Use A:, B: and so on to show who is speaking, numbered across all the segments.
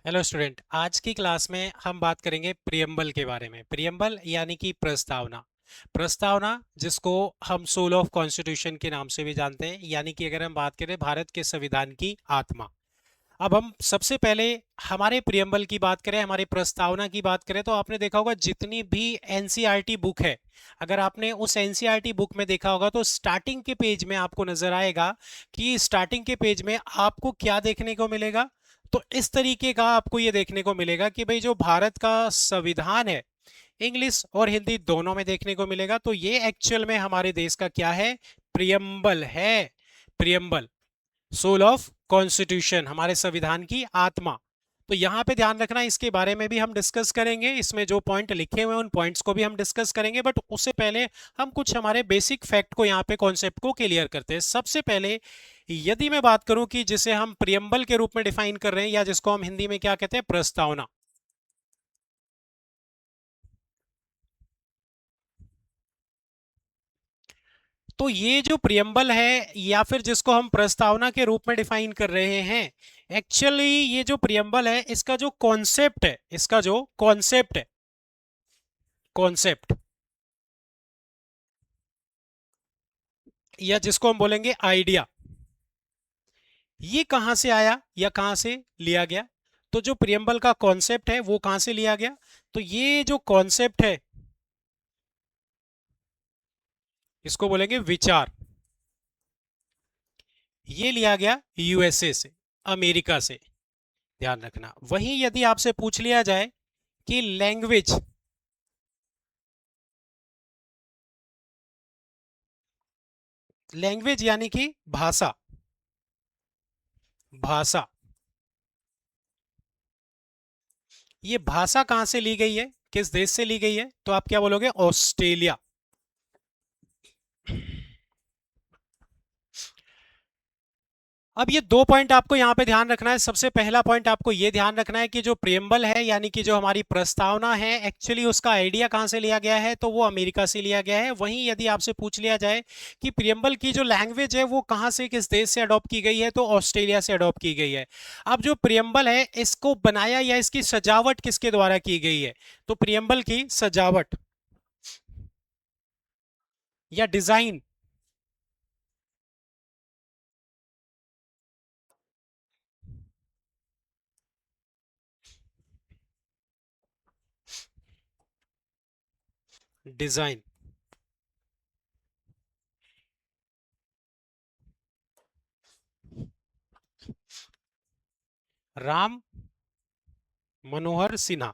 A: Hello student, आज की class में हम बात करेंगे प्रियम्बल के बारे में। प्रियम्बल यानी कि प्रस्तावना। प्रस्तावना जिसको हम सोल ऑफ कॉन्स्टिट्यूशन के नाम से भी जानते हैं, यानी कि अगर हम बात करें भारत के संविधान की आत्मा। अब हम सबसे पहले हमारे प्रियम्बल की बात करें, हमारे प्रस्तावना की बात करें, तो आपने देखा होगा जितनी भी एनसीईआरटी बुक है, अगर आपने उस एनसीईआरटी बुक में देखा होगा तो स्टार्टिंग के पेज में आपको नजर आएगा कि स्टार्टिंग के पेज में आपको क्या देखने को मिलेगा। तो इस तरीके का आपको ये देखने को मिलेगा कि भाई जो भारत का संविधान है, इंग्लिश और हिंदी दोनों में देखने को मिलेगा। तो ये एक्चुअल में हमारे देश का क्या है? प्रियम्बल है। प्रियम्बल, सोल ऑफ कॉन्स्टिट्यूशन, हमारे संविधान की आत्मा। तो यहां पे ध्यान रखना, इसके बारे में भी हम डिस्कस करेंगे, इसमें जो पॉइंट लिखे हुए हैं उन पॉइंट्स को भी हम डिस्कस करेंगे। बट उससे पहले हम कुछ हमारे बेसिक फैक्ट को यहाँ पे कॉन्सेप्ट को क्लियर करते हैं। सबसे पहले यदि मैं बात करूं कि जिसे हम प्रियम्बल के रूप में डिफाइन कर रहे हैं, या जिसको हम हिंदी में क्या कहते हैं, प्रस्तावना। तो ये जो प्रियम्बल है या फिर जिसको हम प्रस्तावना के रूप में डिफाइन कर रहे हैं, एक्चुअली ये जो प्रियम्बल है, इसका जो कॉन्सेप्ट है, इसका जो कॉन्सेप्ट है, कॉन्सेप्ट, या जिसको हम बोलेंगे आइडिया, ये कहां से आया या कहां से लिया गया? तो जो प्रियम्बल का कॉन्सेप्ट है वो कहां से लिया गया? तो ये जो कॉन्सेप्ट है, इसको बोलेंगे विचार। ये लिया गया यूएसए से, अमेरिका से। ध्यान रखना। वहीं यदि आपसे पूछ लिया जाए कि लैंग्वेज, लैंग्वेज यानी कि भाषा, भाषा, ये भाषा कहां से ली गई है, किस देश से ली गई है? तो आप क्या बोलोगे? ऑस्ट्रेलिया। अब ये दो पॉइंट आपको यहां पे ध्यान रखना है। सबसे पहला पॉइंट आपको ये ध्यान रखना है कि जो प्रियम्बल है, यानी कि जो हमारी प्रस्तावना है, एक्चुअली उसका आइडिया कहां से लिया गया है? तो वो अमेरिका से लिया गया है। वहीं यदि आपसे पूछ लिया जाए कि प्रियम्बल की जो लैंग्वेज है वो कहां से, किस देश से अडॉप्ट की गई है, तो ऑस्ट्रेलिया से अडॉप्ट की गई है। अब जो प्रियम्बल है, इसको बनाया या इसकी सजावट किसके द्वारा की गई है? तो प्रियम्बल की सजावट या डिजाइन, डिजाइन, राम मनोहर सिन्हा।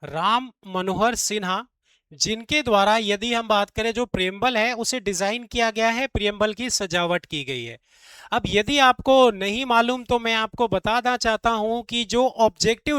A: राम मनोहर सिन्हा, जिनके द्वारा यदि हम बात करें जो प्रियम्बल है उसे डिजाइन किया गया है, प्रियम्बल की सजावट की गई है। अब यदि आपको नहीं मालूम तो मैं आपको बताना चाहता हूं कि जो ऑब्जेक्टिव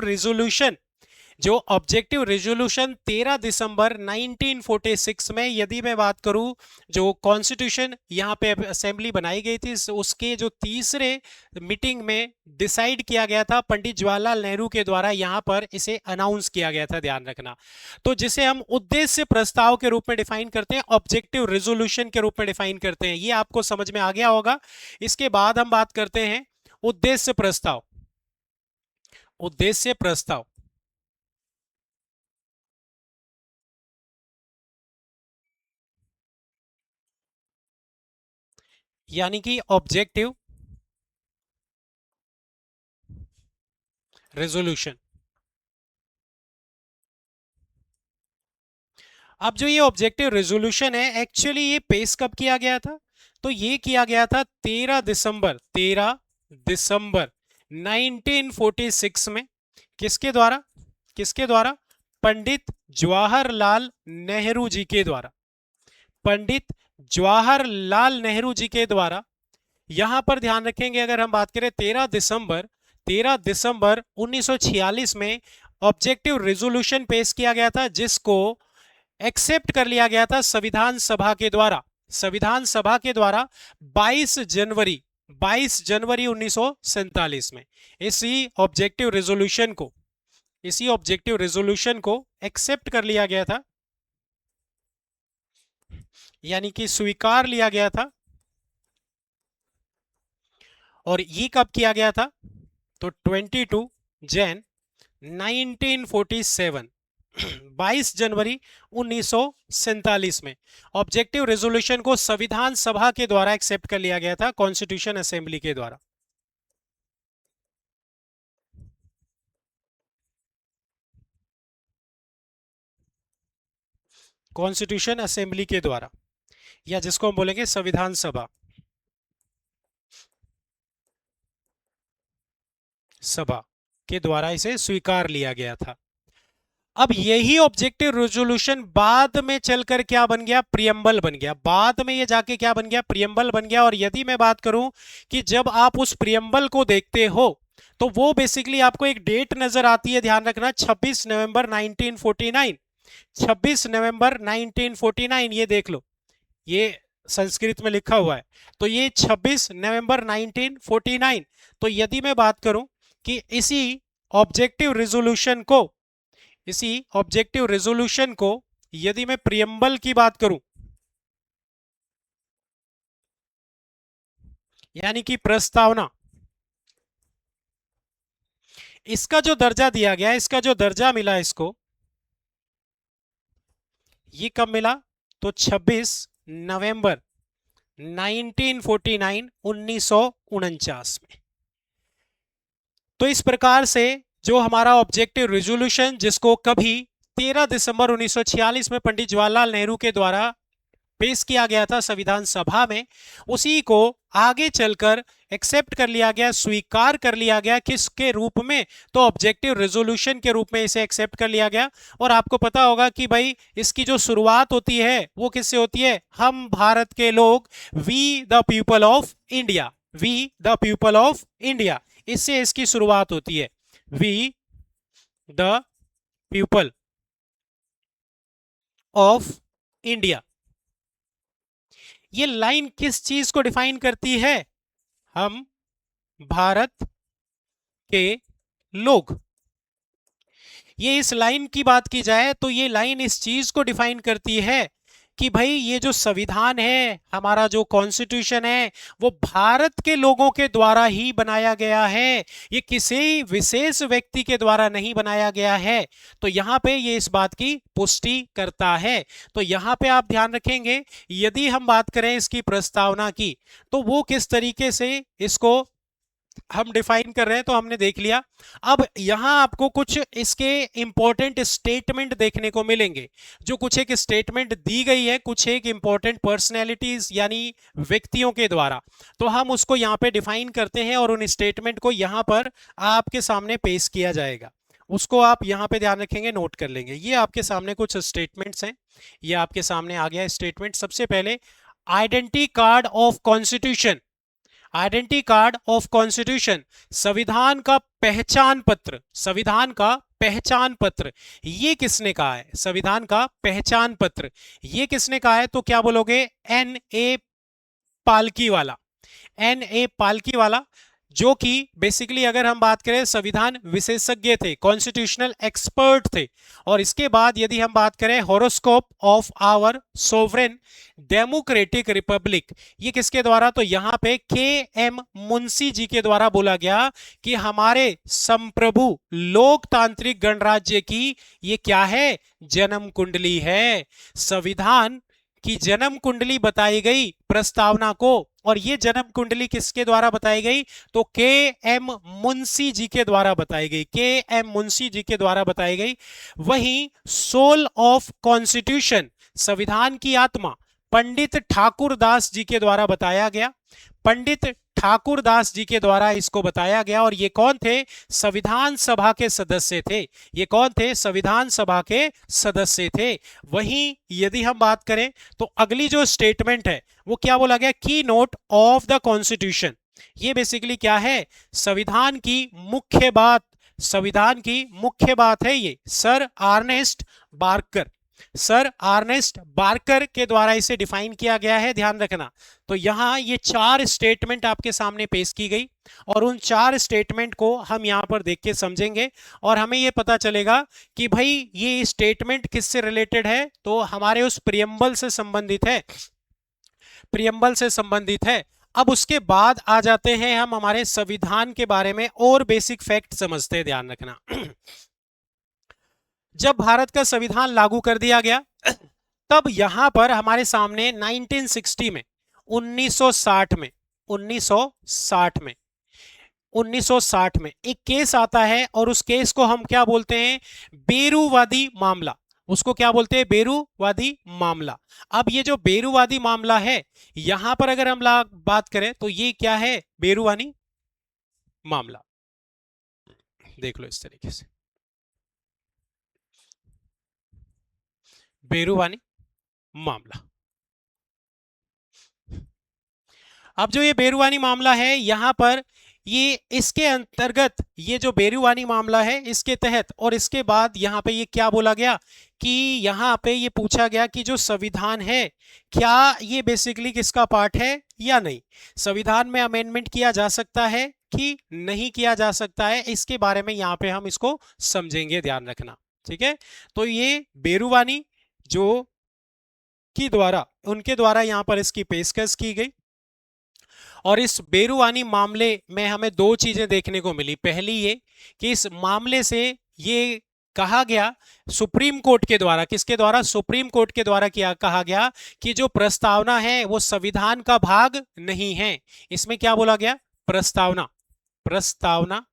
A: रेजोल्यूशन 13 दिसंबर 1946 में, यदि मैं बात करूं, जो कॉन्स्टिट्यूशन यहां पे असेंबली बनाई गई थी, उसके जो तीसरे मीटिंग में डिसाइड किया गया था, पंडित जवाहरलाल नेहरू के द्वारा यहां पर इसे अनाउंस किया गया था। ध्यान रखना। तो जिसे हम उद्देश्य प्रस्ताव के रूप में डिफाइन करते हैं, ऑब्जेक्टिव रेजोल्यूशन के रूप में डिफाइन करते हैं, ये आपको समझ में आ गया होगा। इसके बाद हम बात करते हैं उद्देश्य प्रस्ताव। उद्देश्य प्रस्ताव यानी कि ऑब्जेक्टिव रेजोल्यूशन। अब जो ये ऑब्जेक्टिव रेजोल्यूशन है, एक्चुअली ये पेश कब किया गया था? तो ये किया गया था 13 दिसंबर 1946 में। किसके द्वारा? किसके द्वारा? पंडित जवाहरलाल नेहरू जी के द्वारा। पंडित जवाहरलाल नेहरू जी के द्वारा। यहां पर ध्यान रखेंगे, अगर हम बात करें 13 दिसंबर 1946 में ऑब्जेक्टिव रेजोल्यूशन पेश किया गया था, जिसको एक्सेप्ट कर लिया गया था संविधान सभा के द्वारा। संविधान सभा के द्वारा 22 जनवरी 1947 में इसी ऑब्जेक्टिव रेजोल्यूशन को एक्सेप्ट कर लिया गया था। यानी कि स्वीकार लिया गया था। और ये कब किया गया था? तो 22 जैन 1947, 22 जनवरी 1947 में ऑब्जेक्टिव रेजोल्यूशन को संविधान सभा के द्वारा एक्सेप्ट कर लिया गया था, कॉन्स्टिट्यूशन असेंबली के द्वारा। कॉन्स्टिट्यूशन असेंबली के द्वारा, या जिसको हम बोलेंगे संविधान सभा, सभा के द्वारा इसे स्वीकार लिया गया था। अब यही ऑब्जेक्टिव रेजोल्यूशन बाद में चलकर क्या बन गया? प्रियम्बल बन गया। बाद में ये जाके क्या बन गया? प्रियम्बल बन गया। और यदि मैं बात करूं कि जब आप उस प्रियम्बल को देखते हो तो वो बेसिकली आपको एक डेट नजर आती है, ध्यान रखना, 26 नवंबर 1949। 26 नवंबर 1949, ये देख लो, ये संस्कृत में लिखा हुआ है। तो ये 26 नवंबर 1949। तो यदि मैं बात करूं कि इसी ऑब्जेक्टिव रेजोल्यूशन को यदि मैं प्रियम्बल की बात करूं, यानी कि प्रस्तावना, इसका जो दर्जा दिया गया, इसका जो दर्जा मिला इसको, ये कब मिला? तो 26 नवंबर 1949, 1949 में। तो इस प्रकार से जो हमारा ऑब्जेक्टिव रेजोल्यूशन, जिसको कभी 13 दिसंबर 1946 में पंडित जवाहरलाल नेहरू के द्वारा पेश किया गया था संविधान सभा में, उसी को आगे चलकर एक्सेप्ट कर लिया गया, स्वीकार कर लिया गया। किसके रूप में? तो ऑब्जेक्टिव रेजोल्यूशन के रूप में इसे एक्सेप्ट कर लिया गया। और आपको पता होगा कि भाई इसकी जो शुरुआत होती है वो किससे होती है? हम भारत के लोग, we the people of India, we the people of India, इससे इसकी शुरुआत होती है। We the people of India. ये लाइन किस चीज को डिफाइन करती है? हम भारत के लोग। ये इस लाइन की बात की जाए तो ये लाइन इस चीज को डिफाइन करती है कि भाई ये जो संविधान है, हमारा जो कॉन्स्टिट्यूशन है, वो भारत के लोगों के द्वारा ही बनाया गया है, ये किसी विशेष व्यक्ति के द्वारा नहीं बनाया गया है। तो यहां पे ये इस बात की पुष्टि करता है। तो यहां पे आप ध्यान रखेंगे, यदि हम बात करें इसकी प्रस्तावना की, तो वो किस तरीके से इसको हम डिफाइन कर रहे हैं तो हमने देख लिया। अब यहां आपको कुछ इसके इंपॉर्टेंट स्टेटमेंट देखने को मिलेंगे, जो कुछ एक स्टेटमेंट दी गई है कुछ एक इंपॉर्टेंट पर्सनैलिटीज यानी व्यक्तियों के द्वारा। तो हम उसको यहां पे डिफाइन करते हैं और उन स्टेटमेंट को यहां पर आपके सामने पेश किया जाएगा। उसको आप यहां पे ध्यान रखेंगे, नोट कर लेंगे। ये आपके सामने कुछ स्टेटमेंट्स हैं, ये आपके सामने आ गया स्टेटमेंट। सबसे पहले, identity card of constitution, identity card of constitution, संविधान का पहचान पत्र, संविधान का पहचान पत्र, ये किसने कहा है? संविधान का पहचान पत्र ये किसने कहा है? तो क्या बोलोगे? एन ए पालकी वाला, एन ए पालकी वाला, जो कि बेसिकली अगर हम बात करें संविधान विशेषज्ञ थे, कॉन्स्टिट्यूशनल एक्सपर्ट थे। और इसके बाद यदि हम बात करें horoscope of our sovereign democratic republic, ये किसके द्वारा? तो यहां पे के एम मुंशी जी के द्वारा बोला गया कि हमारे संप्रभु लोकतांत्रिक गणराज्य की ये क्या है? जन्म कुंडली है। संविधान की जन्म कुंडली बताई गई प्रस्तावना को, और ये जन्म कुंडली किसके द्वारा बताई गई? तो के एम मुंशी जी के द्वारा बताई गई, के एम मुंशी जी के द्वारा बताई गई। वहीं सोल ऑफ कॉन्स्टिट्यूशन, संविधान की आत्मा, पंडित ठाकुर दास जी के द्वारा बताया गया, पंडित ठाकुर दास जी के द्वारा इसको बताया गया। और ये कौन थे? संविधान सभा के सदस्य थे। ये कौन थे? संविधान सभा के सदस्य थे। वहीं यदि हम बात करें तो अगली जो स्टेटमेंट है वो क्या बोला गया? की नोट ऑफ द कॉन्स्टिट्यूशन, ये बेसिकली क्या है? संविधान की मुख्य बात, संविधान की मुख्य बात है ये। Sir Ernest Barker, sir Ernest Barker के द्वारा इसे डिफाइन किया गया है, ध्यान रखना। तो यहां ये 4 स्टेटमेंट आपके सामने पेश की गई और उन 4 स्टेटमेंट को हम यहां पर देख के समझेंगे और हमें ये पता चलेगा कि भाई ये स्टेटमेंट किससे रिलेटेड है, तो हमारे उस प्रियम्बल से संबंधित है, प्रियम्बल से संबंधित है। अब उसके बाद आ जाते हैं हम हमारे संविधान के बारे में और बेसिक फैक्ट समझते हैं, ध्यान रखना। जब भारत का संविधान लागू कर दिया गया तब यहां पर हमारे सामने 1960 में 1960 में 1960 में 1960 में एक केस आता है और उस केस को हम क्या बोलते हैं, बेरूवादी मामला। उसको क्या बोलते हैं, बेरूवादी मामला। अब ये जो बेरूवादी मामला है, यहां पर अगर हम बात करें तो ये क्या है, बेरूवानी मामला। देख लो इस तरीके से, बेरूवानी मामला। अब जो ये बेरूवानी मामला है, यहां पर ये इसके अंतर्गत, ये जो बेरूवानी मामला है इसके तहत, और इसके बाद यहां पे ये क्या बोला गया कि यहां पे ये पूछा गया कि जो संविधान है क्या ये बेसिकली किसका पार्ट है या नहीं, संविधान में अमेंडमेंट किया जा सकता है कि नहीं किया जा सकता है, इसके बारे में यहां पे हम इसको समझेंगे, ध्यान रखना। ठीक है, तो ये बेरूवानी जो की द्वारा, उनके द्वारा यहां पर इसकी पेशकश की गई और इस बेरूवानी मामले में हमें दो चीजें देखने को मिली। पहली ये कि इस मामले से ये कहा गया सुप्रीम कोर्ट के द्वारा, किसके द्वारा, सुप्रीम कोर्ट के द्वारा किया कहा गया कि जो प्रस्तावना है वो संविधान का भाग नहीं है। इसमें क्या बोला गया, प्रस्तावना, प्रस्तावना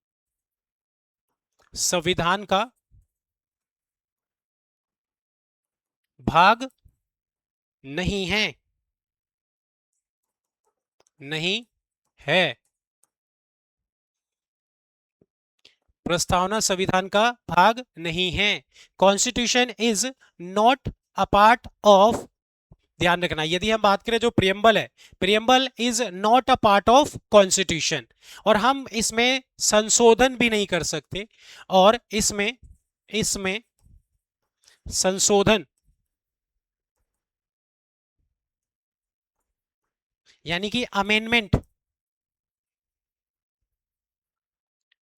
A: संविधान का भाग नहीं है, नहीं है। प्रस्तावना संविधान का भाग नहीं है। Constitution is not a part of, ध्यान रखना, यदि हम बात करें जो प्रियम्बल है, preamble is not a part of constitution, और हम इसमें संशोधन भी नहीं कर सकते, और इसमें इसमें संशोधन यानी कि अमेंडमेंट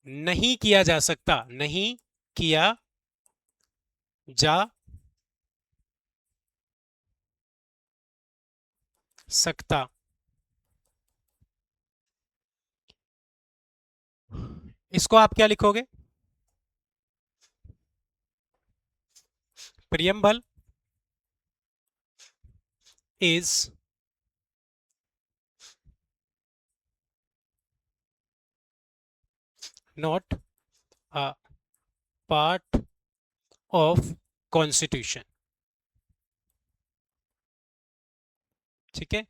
A: नहीं किया जा सकता, नहीं किया जा सकता। इसको आप क्या लिखोगे, preamble is not a part of constitution. ठीक है,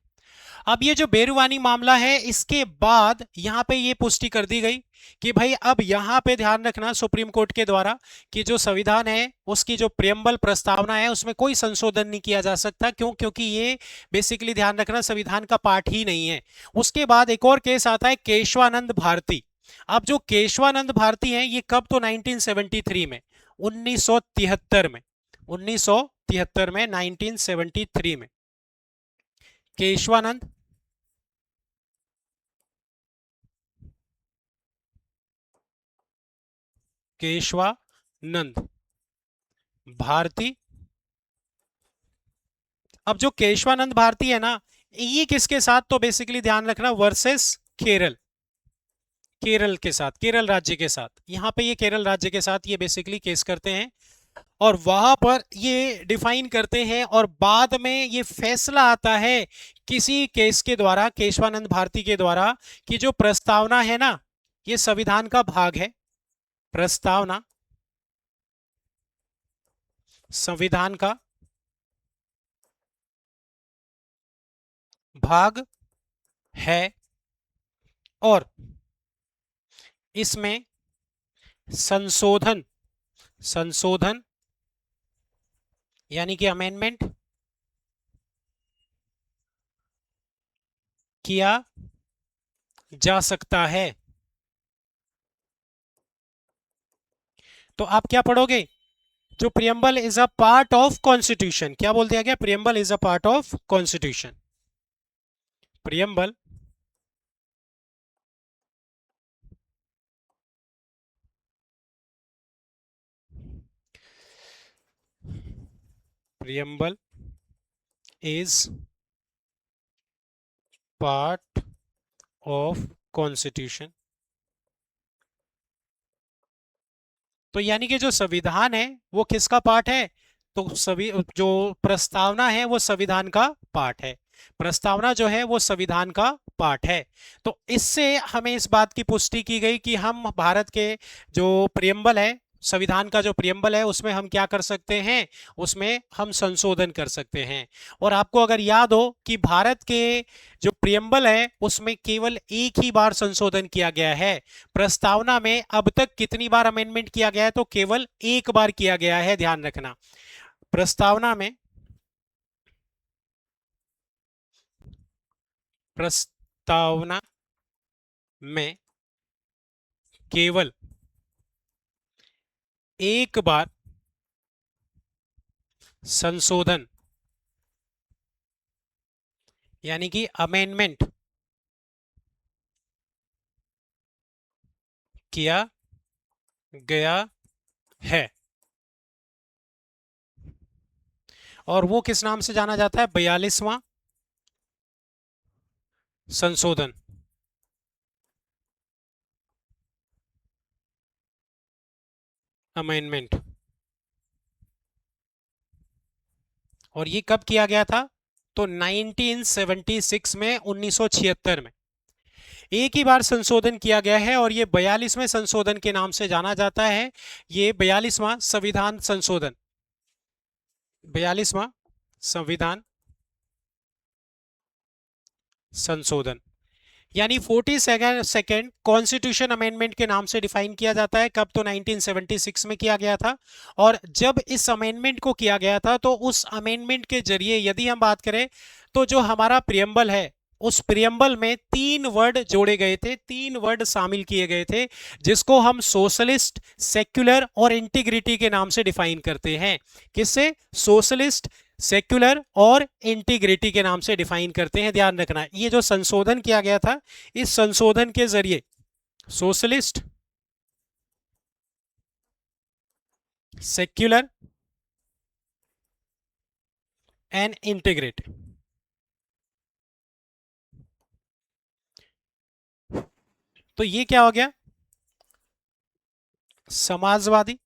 A: अब ये जो बेरूवानी मामला है, इसके बाद यहां पे ये पुष्टि कर दी गई कि भाई अब यहां पे ध्यान रखना सुप्रीम कोर्ट के द्वारा कि जो संविधान है उसकी जो प्रियम्बल प्रस्तावना है उसमें कोई संशोधन नहीं किया जा सकता। क्यों, क्योंकि ये बेसिकली ध्यान रखना संविधान का पार्ट ही नहीं है। उसके बाद एक और केस आता है केशवानंद भारती। अब जो केशवानंद भारती है ये कब, तो 1973 में, 1973 में, 1973 में, 1973 में केशवानंद केशवानंद भारती। अब जो केशवानंद भारती है ना, ये किसके साथ, तो बेसिकली ध्यान रखना वर्सेस केरल, केरल के साथ, केरल राज्य के साथ। यहां पे ये केरल राज्य के साथ ये बेसिकली केस करते हैं और वहां पर ये डिफाइन करते हैं और बाद में ये फैसला आता है किसी केस के द्वारा, केशवानंद भारती के द्वारा, कि जो प्रस्तावना है ना ये संविधान का भाग है, प्रस्तावना संविधान का भाग है और इसमें संशोधन, संशोधन यानी कि अमेंडमेंट किया जा सकता है। तो आप क्या पढ़ोगे, जो preamble is a part of constitution, क्या बोल दिया गया? Preamble is a part of constitution. Preamble preamble is part of constitution. तो यानी कि जो संविधान है वो किसका पार्ट है? तो सभी जो प्रस्तावना है वो संविधान का पार्ट है। प्रस्तावना जो है वो संविधान का पार्ट है। तो इससे हमें इस बात की पुष्टि की गई कि हम भारत के जो प्रियम्बल है, संविधान का जो प्रियम्बल है, उसमें हम क्या कर सकते हैं? उसमें हम संशोधन कर सकते हैं। और आपको अगर याद हो कि भारत के जो प्रियम्बल है उसमें केवल एक ही बार संशोधन किया गया है। प्रस्तावना में अब तक कितनी बार अमेंडमेंट किया गया है? तो केवल एक बार किया गया है, ध्यान रखना। प्रस्तावना में प्रस्तावना में केवल एक बार संशोधन यानी कि अमेंडमेंट किया गया है। और वो किस नाम से जाना जाता है? 42वां संशोधन। अमेंडमेंट। और ये कब किया गया था? तो 1976 में, 1976 में एक ही बार संशोधन किया गया है और ये 42वें संशोधन के नाम से जाना जाता है। ये 42वां संविधान संशोधन, 42वां संविधान संशोधन, यानी 42nd कॉन्स्टिट्यूशन अमेंडमेंट के नाम से डिफाइन किया जाता है। कब? तो 1976 में किया गया था। और जब इस अमेंडमेंट को किया गया था तो उस अमेंडमेंट के जरिए यदि हम बात करें तो जो हमारा प्रियम्बल है उस प्रियम्बल में 3 वर्ड जोड़े गए थे, 3 वर्ड शामिल किए गए थे, जिसको हम सोशलिस्ट, सेक्युलर और इंटीग्रिटी के नाम से डिफाइन करते हैं। किससे? सोशलिस्ट, सेक्युलर और इंटीग्रिटी के नाम से डिफाइन करते हैं। ध्यान रखना, ये जो संशोधन किया गया था, इस संशोधन के जरिए सोशलिस्ट, सेक्युलर एंड इंटीग्रेट, तो ये क्या हो गया? समाजवादी,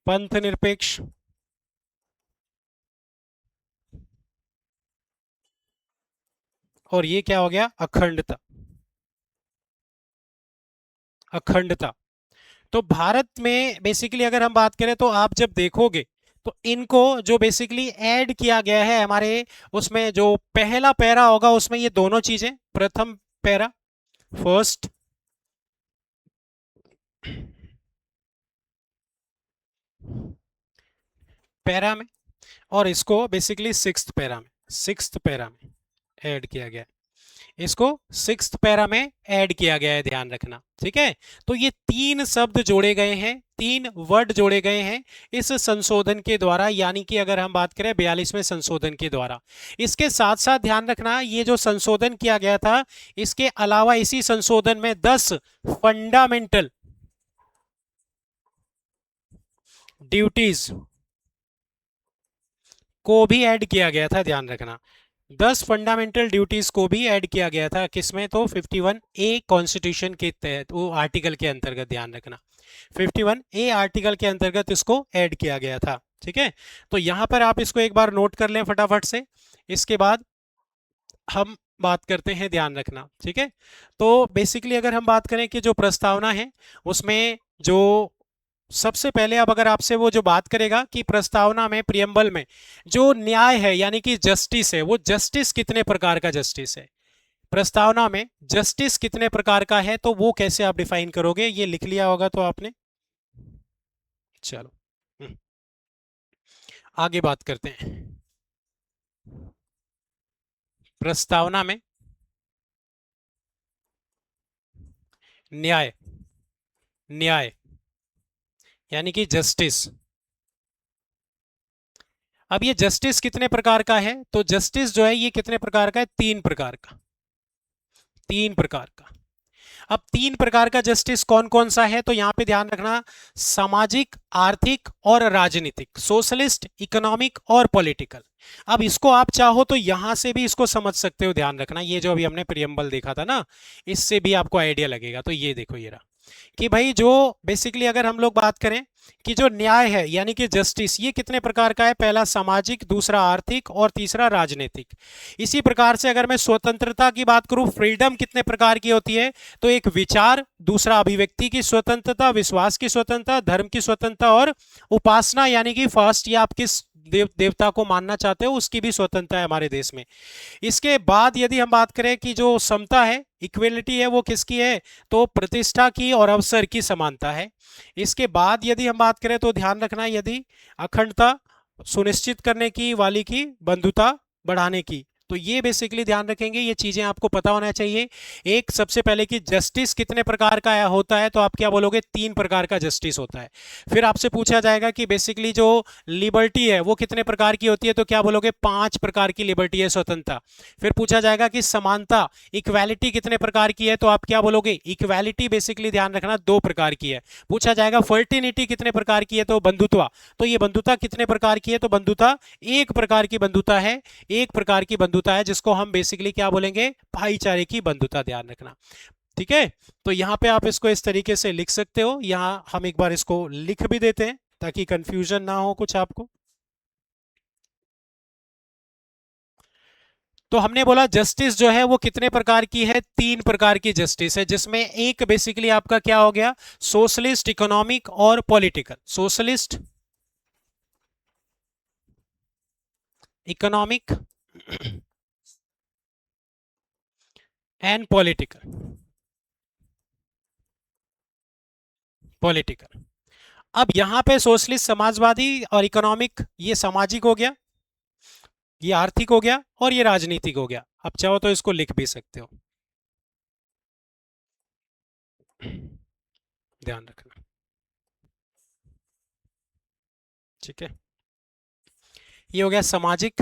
A: पंथ निरपेक्ष और ये क्या हो गया? अखंडता। अखंडता। तो भारत में बेसिकली अगर हम बात करें तो आप जब देखोगे तो इनको जो बेसिकली ऐड किया गया है हमारे उसमें जो पहला पैरा होगा उसमें ये दोनों चीजें, प्रथम पैरा, फर्स्ट पैरा में, और इसको बेसिकली सिक्स्थ पैरा में, सिक्स्थ पैरा में ऐड किया गया है। इसको सिक्स्थ पैरा में ऐड किया गया है, ध्यान रखना। ठीक है, तो ये 3 शब्द जोड़े गए हैं, 3 वर्ड जोड़े गए हैं इस संशोधन के द्वारा, यानी कि अगर हम बात करें 42वें संशोधन के द्वारा। इसके साथ साथ ध्यान रखना, ये जो संशोधन किया गया था, इसके अलावा इसी संशोधन में 10 फंडामेंटल ड्यूटीज को भी ऐड किया गया था। ध्यान रखना, 10 फंडामेंटल ड्यूटीज को भी ऐड किया गया था। किसमें? तो 51A कॉन्स्टिट्यूशन के तहत, वो आर्टिकल के अंतर्गत, ध्यान रखना 51A आर्टिकल के अंतर्गत इसको ऐड किया गया था। ठीक है, तो यहां पर आप इसको एक बार नोट कर लें फटाफट से, इसके बाद हम बात करते हैं, ध्यान रखना। ठीक है, तो बेसिकली अगर हम बात करें कि जो प्रस्तावना है उसमें जो सबसे पहले, अब अगर आपसे वो जो बात करेगा कि प्रस्तावना में, प्रियम्बल में जो न्याय है यानी कि जस्टिस है, वो जस्टिस कितने प्रकार का जस्टिस है, प्रस्तावना में जस्टिस कितने प्रकार का है, तो वो कैसे आप डिफाइन करोगे? ये लिख लिया होगा तो आपने। चलो आगे बात करते हैं। प्रस्तावना में न्याय, न्याय यानी कि जस्टिस। अब ये जस्टिस कितने प्रकार का है, तो जस्टिस जो है ये कितने प्रकार का है, तीन प्रकार का, तीन प्रकार का। अब तीन प्रकार का जस्टिस कौन कौन सा है, तो यहां पे ध्यान रखना, सामाजिक, आर्थिक और राजनीतिक, सोशलिस्ट, इकोनॉमिक और पॉलिटिकल। अब इसको आप चाहो तो यहां से भी इसको समझ सकते हो, ध्यान रखना, ये जो अभी हमने प्रियम्बल देखा था ना, इससे भी आपको आइडिया लगेगा। तो ये देखो, ये रहा कि भाई जो बेसिकली अगर हम लोग बात करें कि जो न्याय है यानी कि जस्टिस, ये कितने प्रकार का है, पहला सामाजिक, दूसरा आर्थिक और तीसरा राजनीतिक। इसी प्रकार से अगर मैं स्वतंत्रता की बात करूं, फ्रीडम कितने प्रकार की होती है, तो एक विचार, दूसरा अभिव्यक्ति की स्वतंत्रता, विश्वास की स्वतंत्रता, धर्म की स्वतंत्रता और उपासना यानी कि फर्स्ट या आप किस देवता को मानना चाहते हो उसकी भी स्वतंत्रता है हमारे देश में। इसके बाद यदि हम बात करें कि जो समता है, इक्वेलिटी है, वो किसकी है, तो प्रतिष्ठा की और अवसर की समानता है। इसके बाद यदि हम बात करें तो ध्यान रखना, यदि अखंडता सुनिश्चित करने की वाली की, बंधुता बढ़ाने की, तो ये बेसिकली ध्यान रखेंगे, ये चीजें आपको पता होना चाहिए। एक सबसे पहले कि जस्टिस कितने प्रकार का होता है, तो आप क्या बोलोगे, तीन प्रकार का जस्टिस होता है। फिर आपसे पूछा जाएगा कि बेसिकली जो लिबर्टी है वो कितने प्रकार की होती है, तो क्या बोलोगे, पांच प्रकार की लिबर्टी है, स्वतंत्रता। फिर पूछा जाएगा कि समानता, इक्वालिटी कितने प्रकार की है, तो आप क्या बोलोगे, इक्वालिटी बेसिकली ध्यान रखना दो प्रकार की है। पूछा जाएगा फर्टिनिटी कितने प्रकार की है, तो बंधुत्वा, तो ये बंधुता कितने प्रकार की है, तो बंधुता एक प्रकार की बंधुता है, एक प्रकार की बंधुता है जिसको हम बेसिकली क्या बोलेंगे, भाईचारे की बंधुता, ध्यान रखना। ठीक है, तो यहां पे आप इसको इस तरीके से लिख सकते हो, यहां हम एक बार इसको लिख भी देते हैं ताकि कंफ्यूजन ना हो कुछ आपको। तो हमने बोला जस्टिस जो है वो कितने प्रकार की है, तीन प्रकार की जस्टिस है, जिसमें एक बेसिकली आपका क्या हो गया, सोशलिस्ट, इकोनॉमिक और political. Socialist, economic and political, political. अब यहां पे सोशलिस्ट समाजवादी और इकोनॉमिक ये सामाजिक हो गया, ये आर्थिक हो गया और ये राजनीतिक हो गया। अब चाहो तो इसको लिख भी सकते हो, ध्यान रखना। ठीक है, ये हो गया सामाजिक,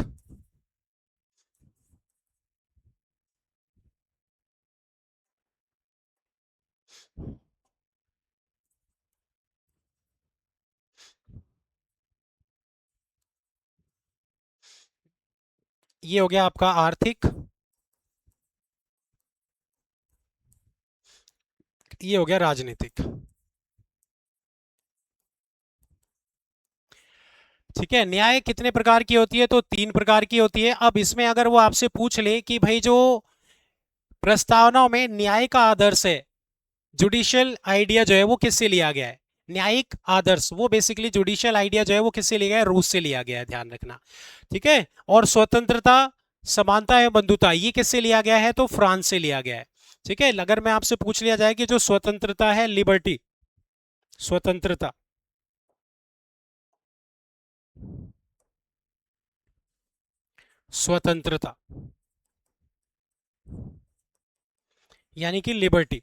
A: ये हो गया आपका आर्थिक, ये हो गया राजनीतिक। ठीक है, न्याय कितने प्रकार की होती है, तो तीन प्रकार की होती है। अब इसमें अगर वो आपसे पूछ ले कि भाई जो प्रस्तावनाओं में न्याय का आदर्श है, जुडिशियल आइडिया जो है वो किससे लिया गया है, न्यायिक आदर्श, वो बेसिकली जुडिशियल आइडिया जो है वो किससे लिया गया है, रूस से लिया गया है, ध्यान रखना। ठीक है, और स्वतंत्रता, समानता एवं बंधुता, ये किससे लिया गया है, तो फ्रांस से लिया गया है। ठीक है, अगर मैं आपसे पूछ लिया जाए कि जो स्वतंत्रता है, लिबर्टी, स्वतंत्रता, स्वतंत्रता यानी कि लिबर्टी,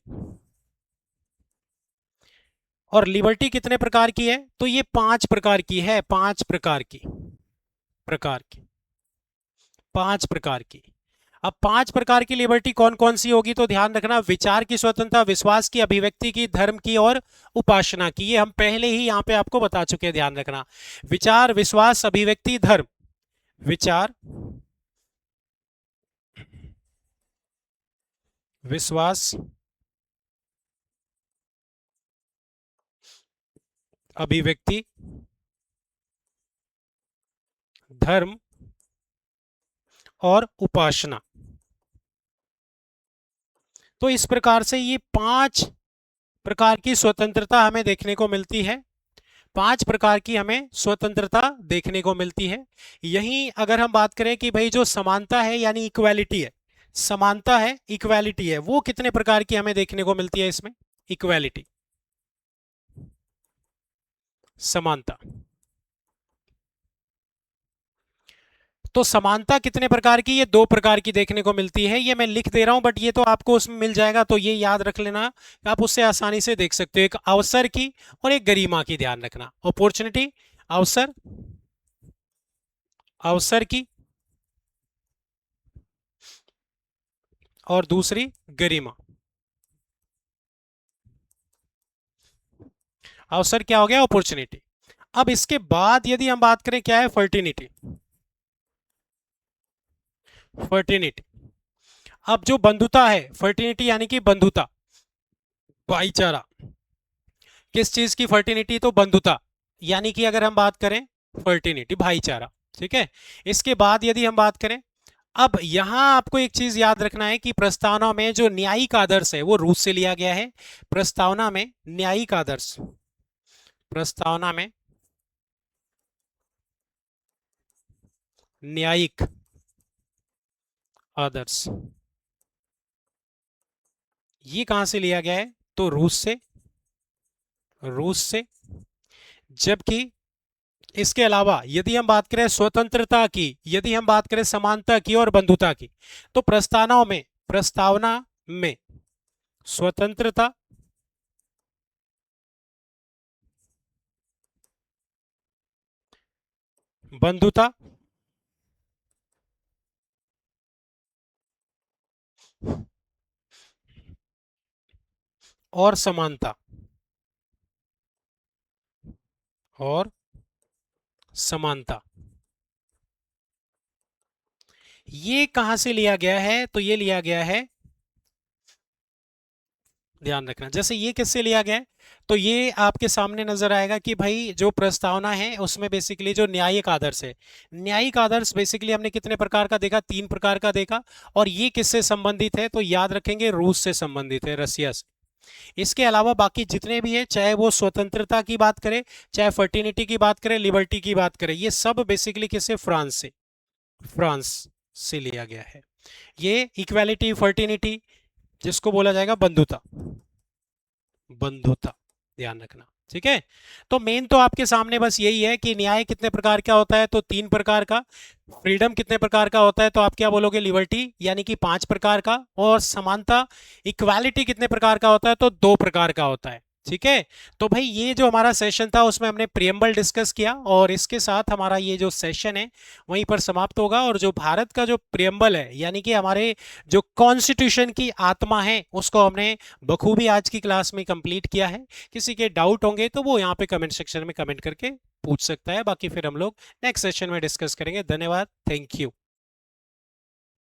A: और लिबर्टी कितने प्रकार की है, तो ये पांच प्रकार की है, पांच प्रकार की, प्रकार की, पांच प्रकार की। अब पांच प्रकार की लिबर्टी कौन कौन सी होगी, तो ध्यान रखना, विचार की स्वतंत्रता, विश्वास की, अभिव्यक्ति की, धर्म की और उपासना की, ये हम पहले ही यहां पे आपको बता चुके हैं, ध्यान रखना। विचार, विश्वास, अभिव्यक्ति, धर्म, विचार, विश्वास, अभिव्यक्ति, धर्म और उपासना। तो इस प्रकार से ये पांच प्रकार की स्वतंत्रता हमें देखने को मिलती है, पांच प्रकार की हमें स्वतंत्रता देखने को मिलती है। यहीं अगर हम बात करें कि भाई जो समानता है यानी इक्वालिटी है, समानता है, इक्वालिटी है, वो कितने प्रकार की हमें देखने को मिलती है इसमें, इक्वालिटी, समानता। तो समानता कितने प्रकार की, ये दो प्रकार की देखने को मिलती है। ये मैं लिख दे रहा हूं बट ये तो आपको उसमें मिल जाएगा, तो ये याद रख लेना, आप उससे आसानी से देख सकते हो। एक अवसर की और एक गरिमा की, ध्यान रखना। अपॉर्चुनिटी, अवसर, अवसर की, और दूसरी गरिमा। अवसर क्या हो गया, अपॉर्चुनिटी। अब इसके बाद यदि हम बात करें, क्या है, फर्टिनिटी। फर्टिनिटी, अब जो बंधुता है, फर्टिनिटी यानी कि बंधुता, भाईचारा। किस चीज की फर्टिनिटी, तो बंधुता, यानी कि अगर हम बात करें फर्टिनिटी, भाईचारा। ठीक है। इसके बाद यदि हम बात करें, अब यहां आपको एक चीज याद रखना है कि प्रस्तावना में जो न्यायिक आदर्श है वो रूस से लिया गया है। प्रस्तावना में न्यायिक आदर्श, प्रस्तावना में न्यायिक आदर्श, ये कहां से लिया गया है, तो रूस से, रूस से। जबकि इसके अलावा यदि हम बात करें स्वतंत्रता की, यदि हम बात करें समानता की और बंधुता की, तो प्रस्तावनाओं में, प्रस्तावना में स्वतंत्रता, बंधुता और समानता, और समानता, ये कहां से लिया गया है, तो ये लिया गया है, ध्यान रखना, जैसे ये किससे लिया गया है, तो ये आपके सामने नजर आएगा कि भाई जो प्रस्तावना है उसमें बेसिकली जो न्यायिक आदर्श है, न्यायिक आदर्श बेसिकली हमने कितने प्रकार का देखा, तीन प्रकार का देखा। और ये किससे संबंधित है, तो याद रखेंगे रूस से संबंधित है, रसिया से। इसके अलावा बाकी जितने भी है, चाहे वो स्वतंत्रता की बात करें, चाहे फर्टिनिटी की बात करें, लिबर्टी की बात करें, ये सब बेसिकली किससे, फ्रांस से, फ्रांस से लिया गया है। ये इक्वालिटी, फर्टिनिटी, जिसको बोला जाएगा बंधुता, बंधुता, ध्यान रखना। ठीक है। तो मेन तो आपके सामने बस यही है कि न्याय कितने प्रकार का होता है, तो तीन प्रकार का। फ्रीडम कितने प्रकार का होता है, तो आप क्या बोलोगे, लिबर्टी, यानी कि पांच प्रकार का। और समानता, इक्वालिटी कितने प्रकार का होता है, तो दो प्रकार का होता है। ठीक है। तो भाई ये जो हमारा सेशन था उसमें हमने प्रियम्बल डिस्कस किया, और इसके साथ हमारा ये जो सेशन है वहीं पर समाप्त होगा। और जो भारत का जो प्रियम्बल है, यानी कि हमारे जो कॉन्स्टिट्यूशन की आत्मा है, उसको हमने बखूबी आज की क्लास में कंप्लीट किया है। किसी के डाउट होंगे तो वो यहाँ पे कमेंट सेक्शन में कमेंट करके पूछ सकता है, बाकी फिर हम लोग नेक्स्ट सेशन में डिस्कस करेंगे। धन्यवाद, थैंक यू।